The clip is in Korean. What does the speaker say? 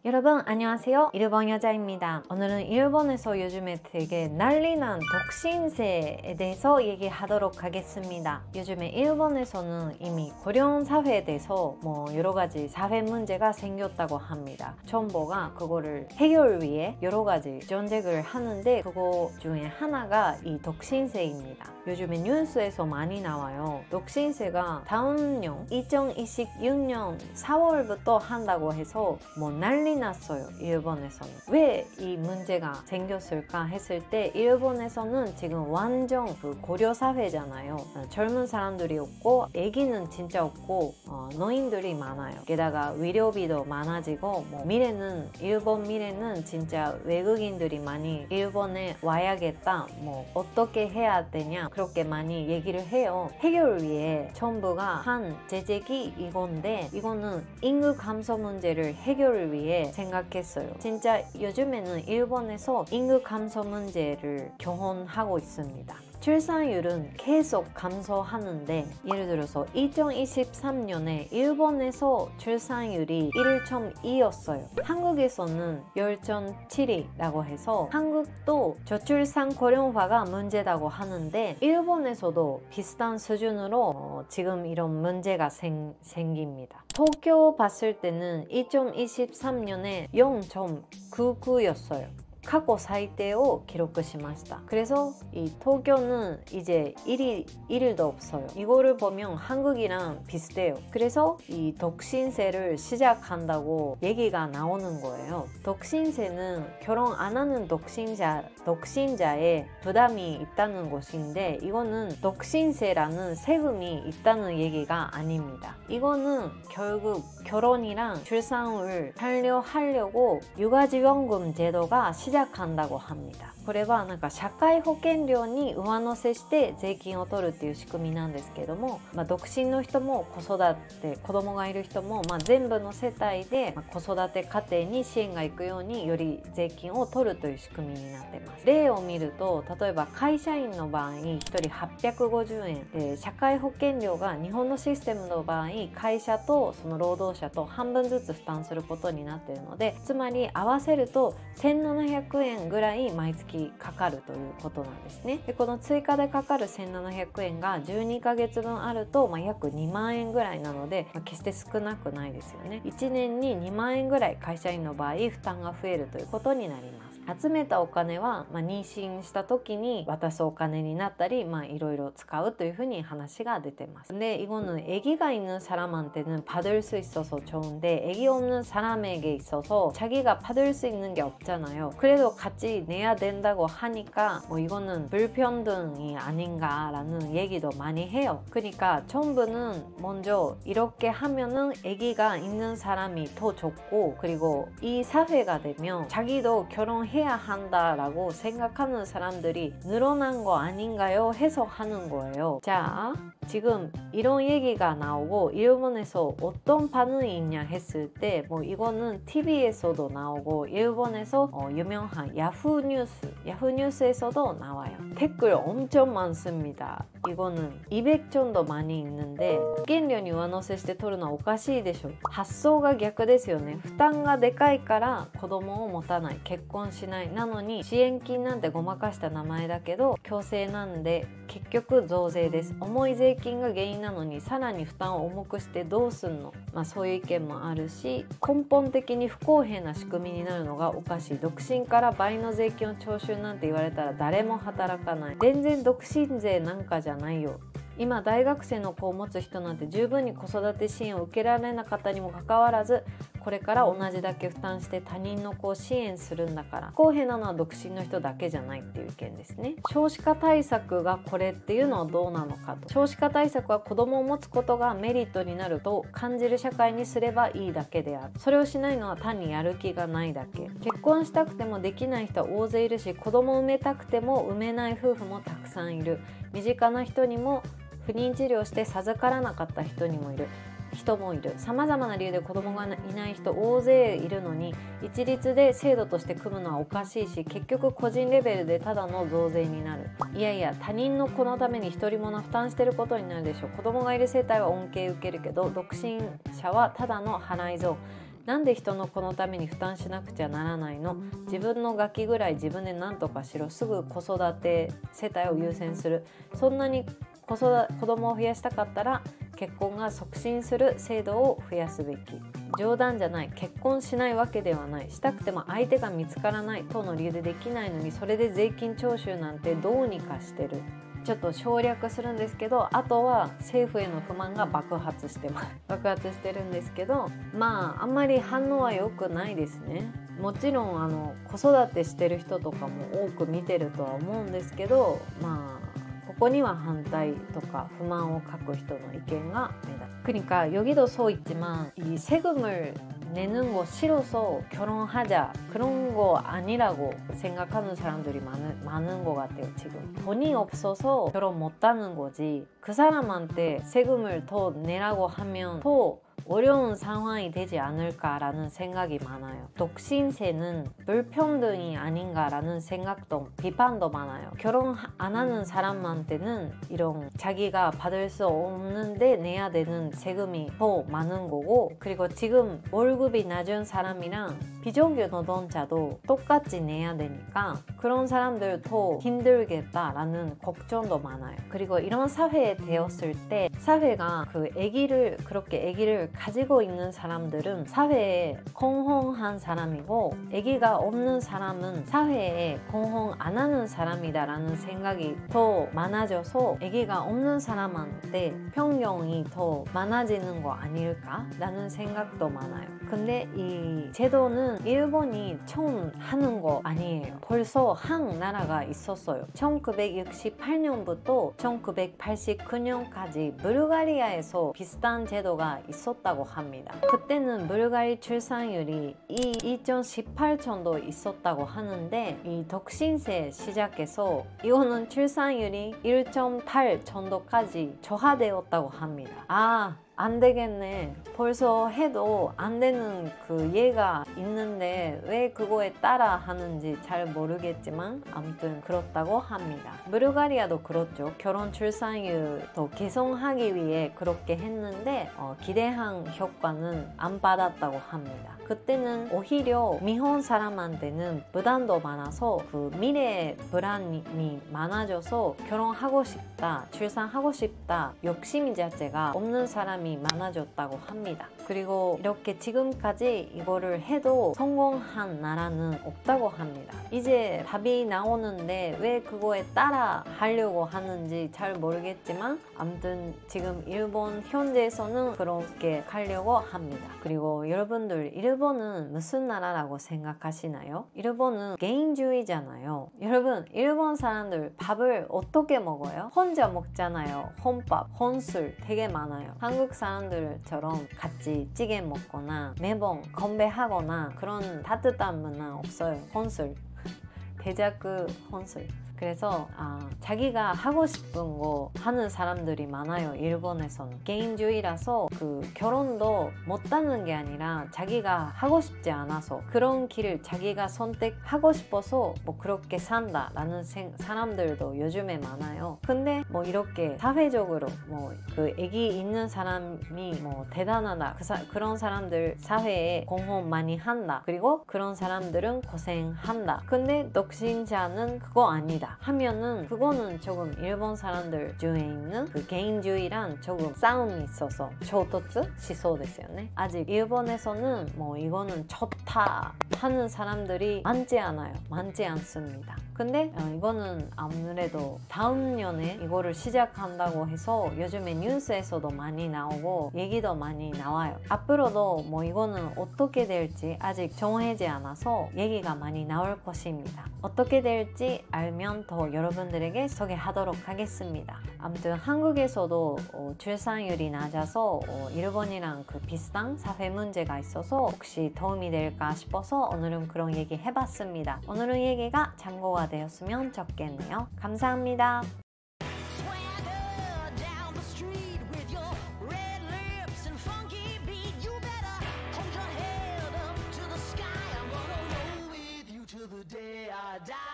여러분 안녕하세요. 일본 여자입니다. 오늘은 일본에서 요즘에 되게 난리난 독신세에 대해서 얘기하도록 하겠습니다. 요즘에 일본에서는 이미 고령 사회에 대해서 여러 가지 사회 문제가 생겼다고 합니다. 정부가 그거를 해결 위해 여러 가지 정책을 하는데 그거 중에 하나가 이 독신세입니다. 요즘에 뉴스에서 많이 나와요. 독신세가 다음 년 2026년 4월부터 한다고 해서 난리 났어요. 일본에서는. 왜 이 문제가 생겼을까 했을 때 일본에서는 지금 완전 고려 사회잖아요. 젊은 사람들이 없고 애기는 진짜 없고 노인들이 많아요. 게다가 의료비도 많아지고 미래는 일본 미래는 진짜 외국인들이 많이 일본에 와야겠다. 어떻게 해야 되냐 그렇게 많이 얘기를 해요. 해결 위해 정부가 한 제책이 이건데 이거는 인구 감소 문제를 해결을 위해 생각했어요. 진짜 요즘에는 일본에서 인구 감소 문제를 경험하고 있습니다. 출산율은 계속 감소하는데 예를 들어서 2023년에 일본에서 출산율이 1.2였어요. 한국에서는 10.7이라고 해서 한국도 저출산 고령화가 문제라고 하는데 일본에서도 비슷한 수준으로 지금 이런 문제가 생깁니다. 도쿄 봤을 때는 2023년에 0.99였어요.過去最低を 기록しました. 그래서 이 도쿄는 이제 1일도 없어요. 이거를 보면 한국이랑 비슷해요. 그래서 이 독신세를 시작한다고 얘기가 나오는 거예요. 독신세는 결혼 안 하는 독신자의 부담이 있다는 것인데 이거는 독신세라는 세금이 있다는 얘기가 아닙니다. 이거는 결국 결혼이랑 출산을 하려고 육아지원금 제도가 시작한다고 합니다. これは社会保険料に上乗せして税金を取るっていう仕組みなんですけども、独身の人も子育て子供がいる人も、全部の世帯で、子育て家庭に支援がいくようにより税金を取るという仕組みになっています。例を見ると例えば会社員の場合1人850円で社会保険料が日本のシステムの場合会社とその労働者と半分ずつ負担することになっているのでつまり合わせると1700円ぐらい毎月かかるということなんですね。でこの追加でかかる1700円が12ヶ月分あると、約2万円ぐらいなので、決して少なくないですよね。1年に2万円ぐらい会社員の場合負担が増えるということになります。集めたお金は、妊娠した時に渡すお金になったり、いろいろ使うというふうに話が出てます。근데 이거는 아기가 있는 사람한테는 받을 수 있어서 좋은데 아기 없는 사람에게 있어서 자기가 받을 수 있는 게 없잖아요. 그래도 같이 내야 된다고 하니까 이거는 불평등이 아닌가라는 얘기도 많이 해요. 그러니까 정부는 먼저 이렇게 하면은 아기가 있는 사람이 더 좋고 그리고 이 사회가 되면 자기도 결혼해야 한다라고 생각하는 사람들이 늘어난 거 아닌가요? 해석하는 거예요. 자, 지금 이런 얘기가 나오고 일본에서 어떤 반응이 있냐 했을 때 이거는 TV에서도 나오고 일본에서 유명한 야후 뉴스에서도 나와요. 댓글 엄청 많습니다. 이거는 200 정도 많이 있는데 保険料に上乗せして取るのはおかしいでしょ。発想が逆ですよね。負担がでかいから子供を持たない、結婚しない、なのに支援金なんてごまかした名前だけど強制なんで結局増税です。重い税金が原因なのにさらに負担を重くしてどうすんの。そういう意見もあるし根本的に不公平な仕組みになるのがおかしい。独身から倍の税金を徴収なんて言われたら誰も働かない。全然独身税なんかじゃないよ。今大学生の子を持つ人なんて十分に子育て支援を受けられなかったにもかかわらずこれから同じだけ負担して他人の子を支援するんだから不公平なのは独身の人だけじゃないっていう意見ですね。少子化対策がこれっていうのはどうなのかと。少子化対策は子供を持つことがメリットになると感じる社会にすればいいだけである。それをしないのは単にやる気がないだけ。結婚したくてもできない人は大勢いるし子供を産めたくても産めない夫婦もたくさんいる。身近な人にも不妊治療して授からなかった人もいる。さまざまな理由で子供がいない人大勢いるのに一律で制度として組むのはおかしいし結局個人レベルでただの増税になる。いやいや他人の子のために一人も負担してることになるでしょ。子供がいる世帯は恩恵受けるけど独身者はただの払い損。なんで人の子のために負担しなくちゃならないの、自分のガキぐらい自分で何とかしろ、すぐ子育て世帯を優先する、そんなに子供を増やしたかったら結婚が促進する制度を増やすべき。冗談じゃない、結婚しないわけではない、したくても相手が見つからないとの理由でできないのに、それで税金徴収なんてどうにかしてる。ちょっと省略するんですけど、あとは政府への不満が爆発してます爆発してるんですけど、まああんまり反応は良くないですね。もちろん子育てしてる人とかも多く見てるとは思うんですけど、まあここには反対とか不満を書く人の意見が目立つ。그러니까 여기도 써 있지만 이 세금을 내는 거 싫어서 결혼하자 그런 거 아니라고 생각하는 사람들이 많은 것 같아요. 지금 돈이 없어서 결혼 못하는 거지, 그 사람한테 세금을 더 내라고 하면 더 어려운 상황이 되지 않을까라는 생각이 많아요. 독신세는 불평등이 아닌가라는 생각도 비판도 많아요. 결혼 안 하는 사람한테는 이런 자기가 받을 수 없는데 내야 되는 세금이 더 많은 거고, 그리고 지금 월급이 낮은 사람이랑 비정규 노동자도 똑같이 내야 되니까 그런 사람들 더 힘들겠다라는 걱정도 많아요. 그리고 이런 사회에 되었을 때 사회가 그렇게 아기를 가지고 있는 사람들은 사회에 공헌한 사람이고, 아기가 없는 사람은 사회에 공헌 안 하는 사람이다라는 생각이 더 많아져서 아기가 없는 사람한테 편견이 더 많아지는 거 아닐까라는 생각도 많아요. 근데 이 제도는 일본이 처음 하는 거 아니에요. 벌써 한 나라가 있었어요. 1968년부터 1989년까지 불가리아에서 비슷한 제도가 있었다고 합니다. 그때는 불가리 출산율이 2018년도 있었다고 하는데, 이 독신세 시작해서 이거는 출산율이 1.8 정도까지 저하되었다고 합니다. 안 되겠네. 벌써 해도 안 되는 그 예가 있는데 왜 그거에 따라 하는지 잘 모르겠지만 아무튼 그렇다고 합니다. 불가리아도 그렇죠. 결혼 출산율도 개선하기 위해 그렇게 했는데 기대한 효과는 안 받았다고 합니다. 그때는 오히려 미혼 사람한테는 부담도 많아서 그 미래에 불안이 많아져서 결혼하고 싶다, 출산하고 싶다 욕심 자체가 없는 사람이 많아졌다고 합니다. 그리고 이렇게 지금까지 이거를 해도 성공한 나라는 없다고 합니다. 이제 답이 나오는데 왜 그거에 따라 하려고 하는지 잘 모르겠지만 아무튼 지금 일본 현재에서는 그렇게 하려고 합니다. 그리고 여러분들, 일본은 무슨 나라라고 생각하시나요? 일본은 개인주의잖아요. 여러분, 일본 사람들 밥을 어떻게 먹어요? 혼자 먹잖아요. 혼밥, 혼술 되게 많아요. 한국 사람들처럼 같이 찌개 먹거나 매번 건배하거나 그런 따뜻한 문화 없어요. 혼술, 대자그 혼술. 그래서 자기가 하고 싶은 거 하는 사람들이 많아요. 일본에서는 개인주의라서 그 결혼도 못하는 게 아니라 자기가 하고 싶지 않아서 그런 길을 자기가 선택하고 싶어서 뭐 그렇게 산다라는 사람들도 요즘에 많아요. 근데 뭐 이렇게 사회적으로 뭐 그 애기 있는 사람이 뭐 대단하다, 그런 사람들 사회에 공헌 많이 한다, 그리고 그런 사람들은 고생한다, 근데 독신자는 그거 아니다 하면은 그거는 조금 일본 사람들 중에 있는 그 개인주의랑 조금 싸움이 있어서衝突しそうですよね. 아직 일본에서는 뭐 이거는 좋다 하는 사람들이 많지 않습니다. 근데 이거는 아무래도 다음 년에 이거를 시작한다고 해서 요즘에 뉴스에서도 많이 나오고 얘기도 많이 나와요. 앞으로도 뭐 이거는 어떻게 될지 아직 정해지지 않아서 얘기가 많이 나올 것입니다. 어떻게 될지 알면 더 여러분들에게 소개하도록 하겠습니다. 아무튼 한국에서도 출산율이 낮아서 일본이랑 그 비슷한 사회 문제가 있어서 혹시 도움이 될까 싶어서 오늘은 그런 얘기 해봤습니다. 오늘은 얘기가 참고가 되었으면 좋겠네요. 감사합니다. the day I die.